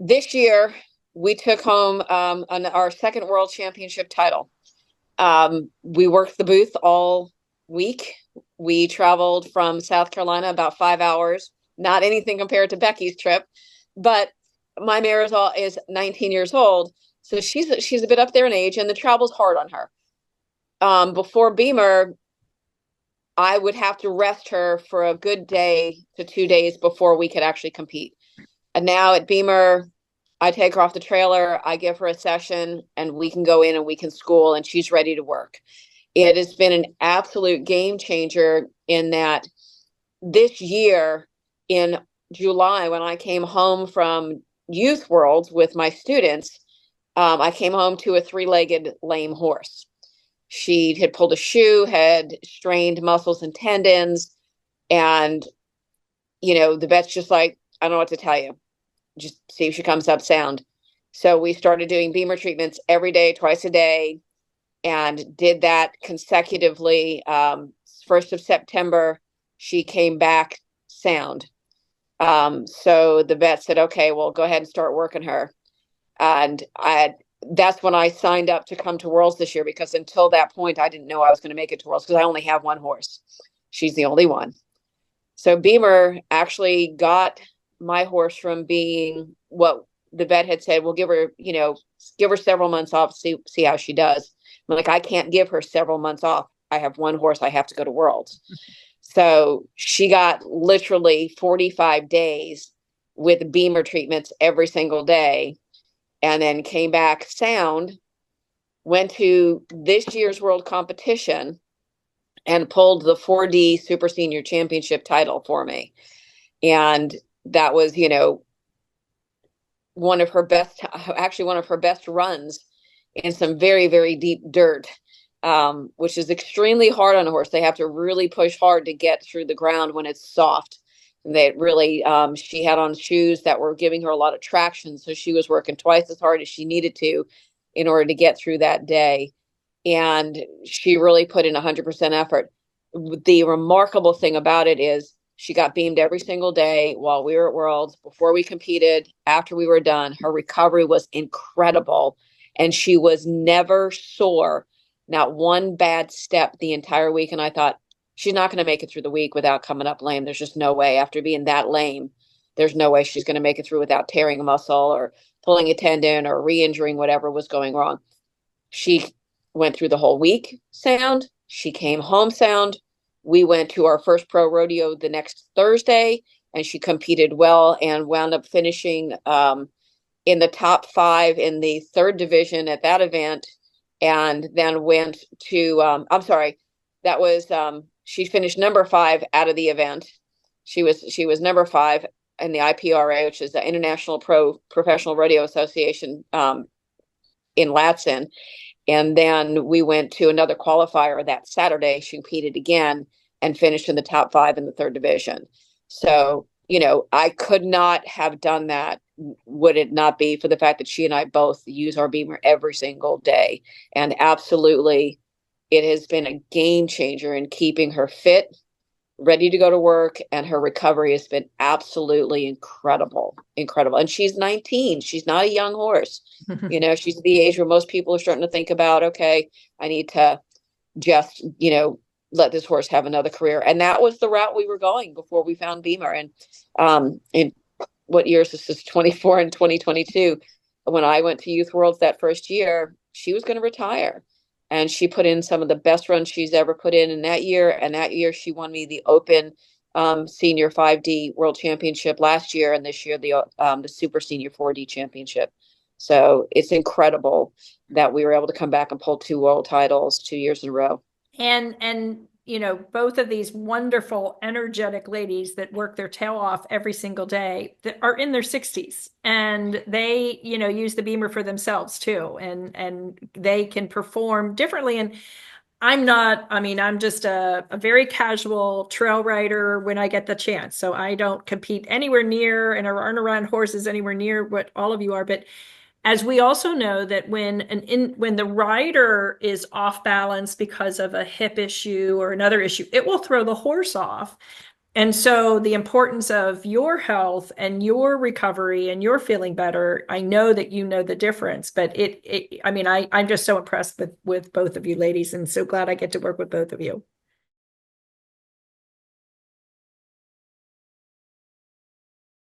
This year, we took home our second world championship title. We worked the booth all week. We traveled from South Carolina about 5 hours, not anything compared to Becky's trip, but my mare is 19 years old, so she's a bit up there in age, and the travel's hard on her. Before BEMER, I would have to rest her for a good day to 2 days before we could actually compete. And now at BEMER, I take her off the trailer, I give her a session, and we can go in and we can school, and she's ready to work. It has been an absolute game changer in that this year in July, when I came home from Youth Worlds with my students, I came home to a three-legged lame horse. She had pulled a shoe, had strained muscles and tendons, and the vet's just like, I don't know what to tell you. Just see if she comes up sound. So we started doing BEMER treatments every day, twice a day, and did that consecutively. 1st of September, she came back sound. So the vet said, okay, well, go ahead and start working her. And that's when I signed up to come to Worlds this year, because until that point, I didn't know I was going to make it to Worlds because I only have one horse. She's the only one. So BEMER actually got my horse from being what the vet had said, we'll give her several months off, see how she does. I'm like, I can't give her several months off. I have one horse. I have to go to Worlds. So she got literally 45 days with BEMER treatments every single day, and then came back sound, went to this year's world competition and pulled the 4D Super Senior Championship title for me. And that was, one of her best runs in some very, very deep dirt, which is extremely hard on a horse. They have to really push hard to get through the ground when it's soft. They really, she had on shoes that were giving her a lot of traction, so she was working twice as hard as she needed to in order to get through that day. And she really put in 100% effort. The remarkable thing about it is she got beamed every single day while we were at Worlds, before we competed, after we were done. Her recovery was incredible, and she was never sore, not one bad step the entire week. And I thought, she's not going to make it through the week without coming up lame. There's just no way. After being that lame, there's no way she's going to make it through without tearing a muscle or pulling a tendon or re-injuring whatever was going wrong. She went through the whole week sound. She came home sound. We went to our first pro rodeo the next Thursday, and she competed well and wound up finishing in the top 5 in the 3rd division at that event. And then went to, that was, she finished number 5 out of the event. She was number 5 in the IPRA, which is the International Professional Rodeo Association, in Latson. And then we went to another qualifier that Saturday. She competed again and finished in the top 5 in the 3rd division. So, I could not have done that, would it not be for the fact that she and I both use our BEMER every single day. And absolutely, it has been a game changer in keeping her fit, ready to go to work, and her recovery has been absolutely incredible. And she's 19. She's not a young horse. She's at the age where most people are starting to think about, okay, I need to just, let this horse have another career. And that was the route we were going before we found BEMER. And in what years? This is 24 and 2022. When I went to Youth Worlds that first year, she was going to retire. And she put in some of the best runs she's ever put in that year. And that year she won me the Open Senior 5D World Championship last year, and this year the Super Senior 4D Championship. So it's incredible that we were able to come back and pull 2 world titles 2 years in a row. And both of these wonderful, energetic ladies that work their tail off every single day that are in their 60s, and they, use the BEMER for themselves too, and they can perform differently. And I'm just a very casual trail rider when I get the chance. So I don't compete anywhere near and aren't around horses anywhere near what all of you are. But as we also know that when the rider is off balance because of a hip issue or another issue, it will throw the horse off. And so the importance of your health and your recovery and your feeling better, I know that you know the difference, but I mean, I'm just so impressed with both of you ladies and so glad I get to work with both of you.